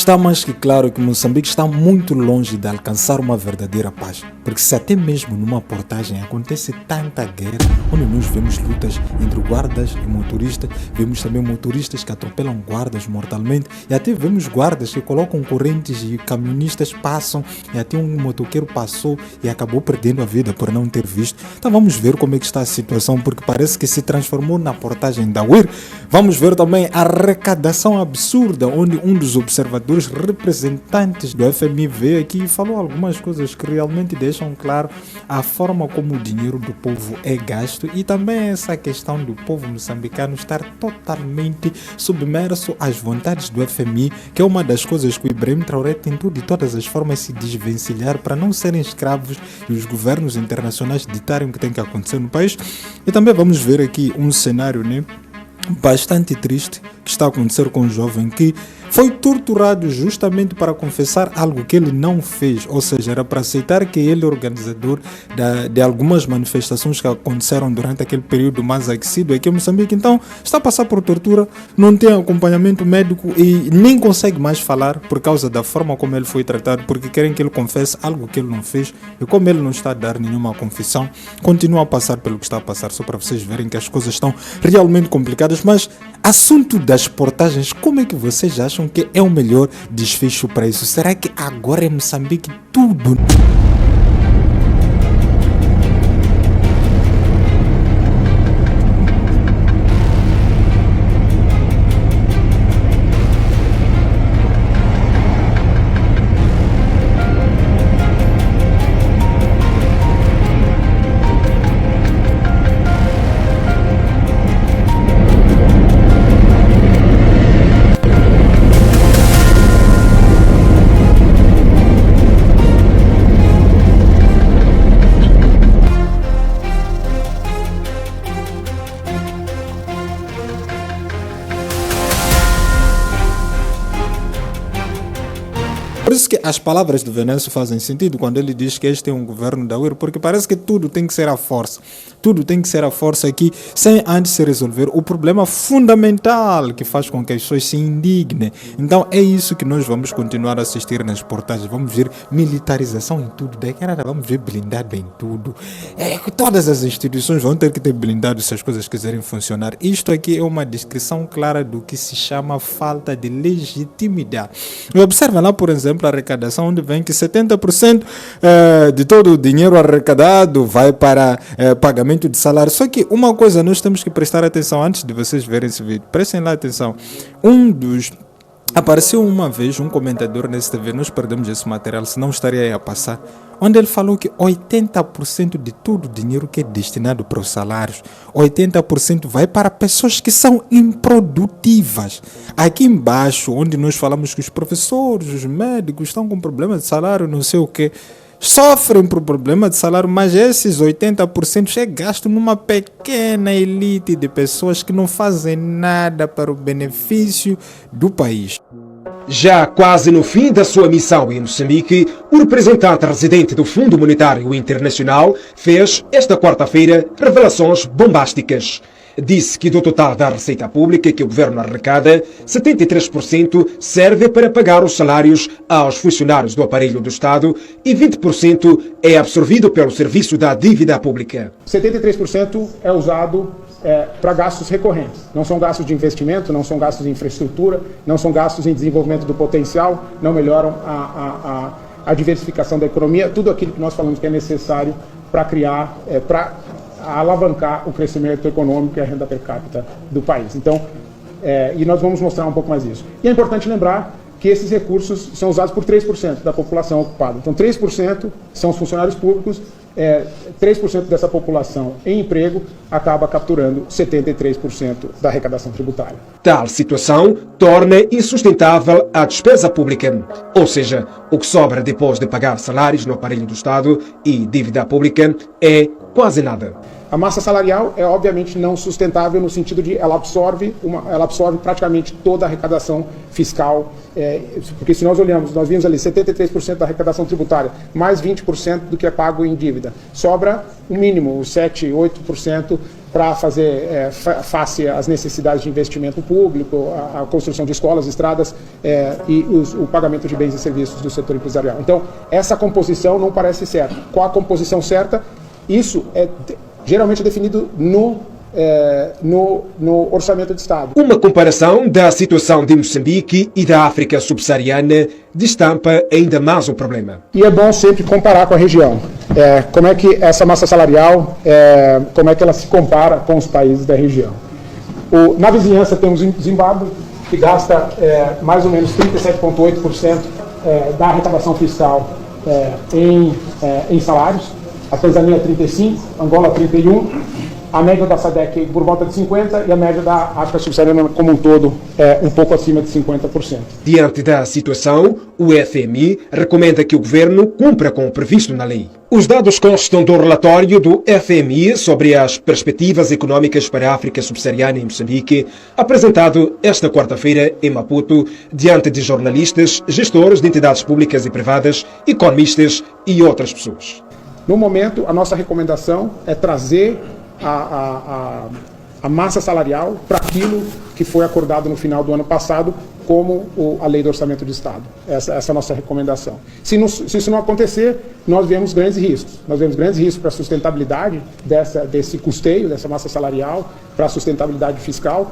Está mais que claro que Moçambique está muito longe de alcançar uma verdadeira paz, porque se até mesmo numa portagem acontece tanta guerra, onde nós vemos lutas entre guardas e motoristas, vemos também motoristas que atropelam guardas mortalmente, e até vemos guardas que colocam correntes e caminhonistas passam, e até um motoqueiro passou e acabou perdendo a vida por não ter visto. Então vamos ver como é que está a situação, porque parece que se transformou na portagem da UIR. Vamos ver também a arrecadação absurda, onde um dos observadores representantes do FMI veio aqui e falou algumas coisas que realmente deixam claro a forma como o dinheiro do povo é gasto, e também essa questão do povo moçambicano estar totalmente submerso às vontades do FMI, que é uma das coisas que o Ibrahim Traoré tentou de todas as formas se desvencilhar para não serem escravos e os governos internacionais ditarem o que tem que acontecer no país. E também vamos ver aqui um cenário, bastante triste que está a acontecer com um jovem que foi torturado justamente para confessar algo que ele não fez, ou seja, era para aceitar que ele é organizador de algumas manifestações que aconteceram durante aquele período mais aquecido aqui em Moçambique. Então está a passar por tortura, não tem acompanhamento médico e nem consegue mais falar por causa da forma como ele foi tratado, porque querem que ele confesse algo que ele não fez, e como ele não está a dar nenhuma confissão, continua a passar pelo que está a passar, só para vocês verem que as coisas estão realmente complicadas. Mas assunto das portagens, como é que vocês acham que é o melhor desfecho para isso? Será que agora em Moçambique tudo... Por isso que as palavras do Venâncio fazem sentido quando ele diz que este é um governo da UIR, porque parece que tudo tem que ser à força. Tudo tem que ser à força aqui, sem antes se resolver o problema fundamental que faz com que as pessoas se indignem. Então é isso que nós vamos continuar a assistir nas portagens. Vamos ver militarização em tudo. Daqui a nada vamos ver blindado em tudo. Todas as instituições vão ter que ter blindado se as coisas quiserem funcionar. Isto aqui é uma descrição clara do que se chama falta de legitimidade. E observa lá, por exemplo, a arrecadação, onde vem que 70% de todo o dinheiro arrecadado vai para pagamento de salário. Só que uma coisa nós temos que prestar atenção antes de vocês verem esse vídeo. Prestem lá atenção. Apareceu uma vez um comentador nesse TV, nós perdemos esse material, senão estaria aí a passar, onde ele falou que 80% de todo o dinheiro que é destinado para os salários, 80% vai para pessoas que são improdutivas. Aqui embaixo, onde nós falamos que os professores, os médicos estão com problema de salário, não sei o que, sofrem por problema de salário, mas esses 80% é gasto numa pequena elite de pessoas que não fazem nada para o benefício do país. Já quase no fim da sua missão em Moçambique, o representante residente do Fundo Monetário Internacional fez, esta quarta-feira, revelações bombásticas. Disse que do total da receita pública que o governo arrecada, 73% serve para pagar os salários aos funcionários do aparelho do Estado e 20% é absorvido pelo serviço da dívida pública. 73% é usado para gastos recorrentes. Não são gastos de investimento, não são gastos de infraestrutura, não são gastos em desenvolvimento do potencial, não melhoram a diversificação da economia, tudo aquilo que nós falamos que é necessário para criar, para alavancar o crescimento econômico e a renda per capita do país. Então, e nós vamos mostrar um pouco mais isso. E é importante lembrar que esses recursos são usados por 3% da população ocupada. Então, 3% são os funcionários públicos, 3% dessa população em emprego acaba capturando 73% da arrecadação tributária. Tal situação torna insustentável a despesa pública, ou seja, o que sobra depois de pagar salários no aparelho do Estado e dívida pública é quase nada. A massa salarial é obviamente não sustentável no sentido de ela absorve praticamente toda a arrecadação fiscal, porque se nós olhamos, nós vimos ali 73% da arrecadação tributária, mais 20% do que é pago em dívida. Sobra o mínimo, os 7, 8% para fazer face às necessidades de investimento público, a construção de escolas, estradas e o pagamento de bens e serviços do setor empresarial. Então, essa composição não parece certa. Qual a composição certa? Isso é geralmente definido no orçamento de Estado. Uma comparação da situação de Moçambique e da África subsaariana destampa ainda mais o problema. E é bom sempre comparar com a região. Como é que essa massa salarial, como é que ela se compara com os países da região. Na vizinhança temos o Zimbábue, que gasta mais ou menos 37,8% da arrecadação fiscal em salários. A Tanzânia 35%, Angola 31%, a média da SADC por volta de 50% e a média da África subsaariana como um todo um pouco acima de 50%. Diante da situação, o FMI recomenda que o governo cumpra com o previsto na lei. Os dados constam do relatório do FMI sobre as perspectivas económicas para a África subsaariana e Moçambique, apresentado esta quarta-feira em Maputo, diante de jornalistas, gestores de entidades públicas e privadas, economistas e outras pessoas. No momento, a nossa recomendação é trazer a massa salarial para aquilo que foi acordado no final do ano passado como a Lei do Orçamento de Estado. Essa é a nossa recomendação. Se isso não acontecer, nós vemos grandes riscos. Nós vemos grandes riscos para a sustentabilidade desse custeio, dessa massa salarial, para a sustentabilidade fiscal,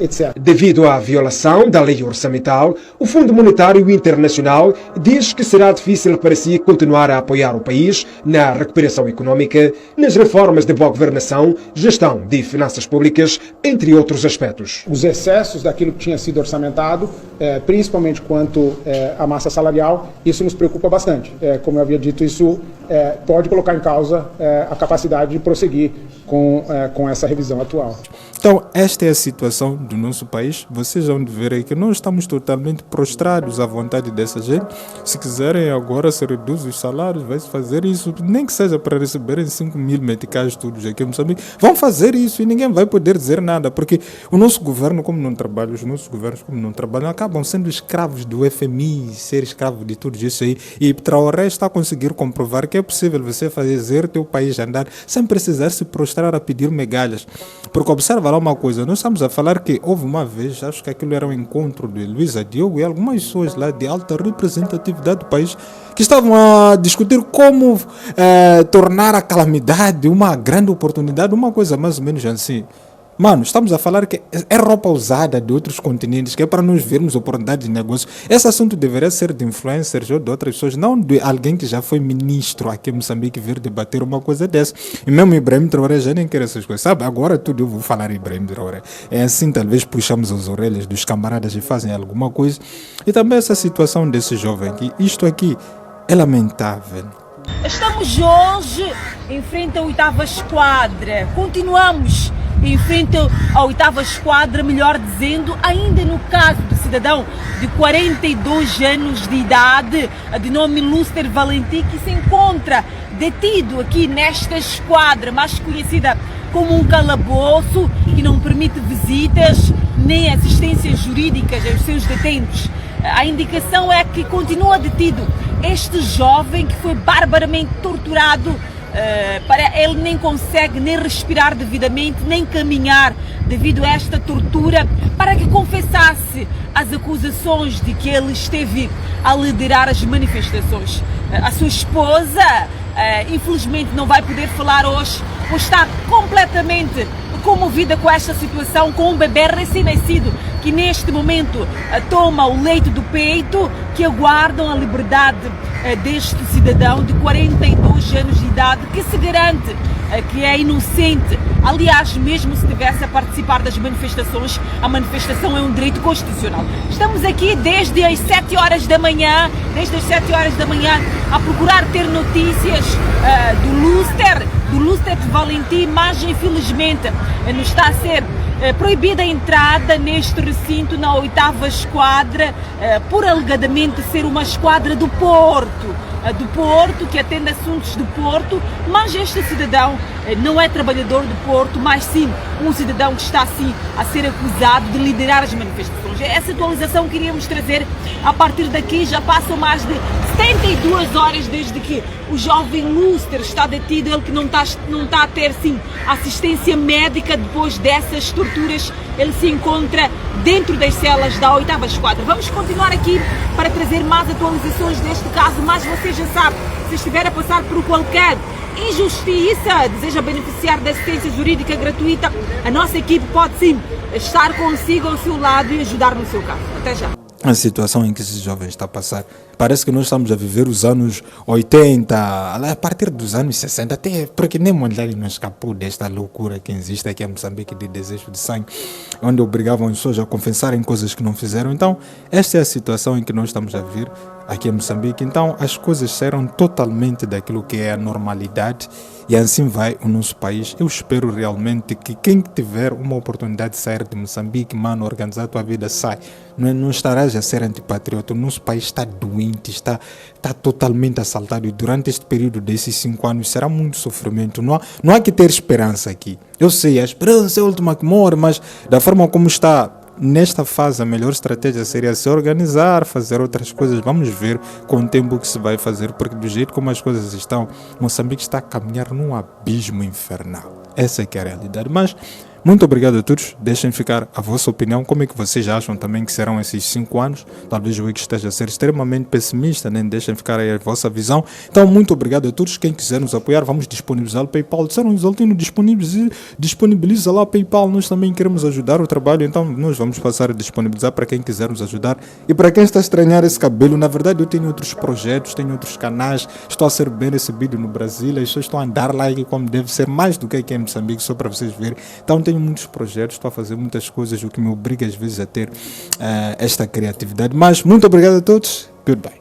etc. Devido à violação da lei orçamental, o Fundo Monetário Internacional diz que será difícil para si continuar a apoiar o país na recuperação económica, nas reformas de boa governação, gestão de finanças públicas, entre outros aspectos. Os excessos daquilo que tinha sido orçamentado, principalmente quanto à massa salarial, isso nos preocupa bastante. Como eu havia dito, isso pode colocar em causa a capacidade de prosseguir com essa revisão atual. Então, esta é a situação do nosso país. Vocês vão ver aí que nós estamos totalmente prostrados à vontade dessa gente. Se quiserem agora se reduz os salários, vai-se fazer isso, nem que seja para receberem 5 mil meticais todos aqui em Moçambique. Vão fazer isso e ninguém vai poder dizer nada, porque o nosso governo, como não trabalha, os nossos governos, como não trabalham, acabam sendo escravos do FMI, ser escravos de tudo isso aí. E Traoré está a conseguir comprovar que é possível você fazer teu país andar sem precisar se prostrar a pedir migalhas. Porque observa lá uma coisa, nós estamos a falar que houve uma vez, acho que aquilo era um encontro de Luísa Diogo e algumas pessoas lá de alta representatividade do país que estavam a discutir como tornar a calamidade uma grande oportunidade, uma coisa mais ou menos assim. Mano, estamos a falar que é roupa usada de outros continentes, que é para nós vermos oportunidade de negócio. Esse assunto deveria ser de influencers ou de outras pessoas, não de alguém que já foi ministro aqui em Moçambique vir debater uma coisa dessa. E mesmo Ibrahim Traoré já nem quer essas coisas, sabe? Agora tudo eu vou falar Ibrahim Traoré. É assim, talvez puxamos as orelhas dos camaradas e fazem alguma coisa. E também essa situação desse jovem aqui, isto aqui é lamentável. Estamos hoje em frente à 8ª esquadra, continuamos em frente à 8ª esquadra, melhor dizendo, ainda no caso do cidadão de 42 anos de idade, de nome Lúster Valentim, que se encontra detido aqui nesta esquadra, mais conhecida como um calabouço, que não permite visitas nem assistências jurídicas aos seus detentos. A indicação é que continua detido este jovem que foi barbaramente torturado. Ele nem consegue nem respirar devidamente, nem caminhar devido a esta tortura, para que confessasse as acusações de que ele esteve a liderar as manifestações. A sua esposa, infelizmente, não vai poder falar hoje, pois está completamente comovida com esta situação, com um bebê recém-nascido que neste momento toma o leite do peito, que aguardam a liberdade deste cidadão de 42 anos de idade, que se garante que é inocente. Aliás, mesmo se estivesse a participar das manifestações, a manifestação é um direito constitucional. Estamos aqui desde as 7 horas da manhã, a procurar ter notícias do Lúster Valentim, mas infelizmente nos está a ser proibida a entrada neste recinto na 8ª esquadra, por alegadamente ser uma esquadra do Porto, que atende assuntos do Porto, mas este cidadão não é trabalhador do Porto, mas sim um cidadão que está assim a ser acusado de liderar as manifestações. Essa atualização que queríamos trazer. A partir daqui já passam mais de 72 horas desde que o jovem Lúster está detido, ele que não está a ter, sim, assistência médica depois dessas torturas. Ele se encontra dentro das celas da 8ª Esquadra. Vamos continuar aqui para trazer mais atualizações deste caso, mas você já sabe, se estiver a passar por qualquer injustiça, deseja beneficiar da assistência jurídica gratuita, a nossa equipe pode sim estar consigo ao seu lado e ajudar no seu caso. Até já. A situação em que esse jovem está a passar, parece que nós estamos a viver os anos 80, a partir dos anos 60, até porque nem Mondlane não escapou desta loucura que existe aqui em Moçambique de desejo de sangue, onde obrigavam as pessoas a confessarem coisas que não fizeram. Então, esta é a situação em que nós estamos a viver aqui em Moçambique. Então, as coisas saíram totalmente daquilo que é a normalidade e assim vai o nosso país. Eu espero realmente que quem tiver uma oportunidade de sair de Moçambique, mano, organizar a tua vida, sai. Não estarás a ser antipatriota. O nosso país está doente, está totalmente assaltado e durante este período desses 5 anos será muito sofrimento. Não há que ter esperança aqui. Eu sei, a esperança é a última que morre, mas da forma como está nesta fase, a melhor estratégia seria se organizar, fazer outras coisas. Vamos ver com o tempo que se vai fazer, porque do jeito como as coisas estão, Moçambique está a caminhar num abismo infernal. Essa é que é a realidade. Mas muito obrigado a todos. Deixem ficar a vossa opinião. Como é que vocês acham também que serão esses 5 anos? Talvez o Wiki esteja a ser extremamente pessimista, né? Deixem ficar aí a vossa visão. Então, muito obrigado a todos. Quem quiser nos apoiar, vamos disponibilizar o PayPal. Disseram os Altino disponibiliza lá o PayPal. Nós também queremos ajudar o trabalho, então nós vamos passar a disponibilizar para quem quiser nos ajudar. E para quem está a estranhar esse cabelo, na verdade eu tenho outros projetos, tenho outros canais, estou a ser bem recebido no Brasil, as pessoas estão a dar like como deve ser, mais do que aqui em Moçambique, só para vocês verem. Então tenho muitos projetos, estou a fazer muitas coisas, o que me obriga às vezes a ter esta criatividade. Mas muito obrigado a todos. Goodbye.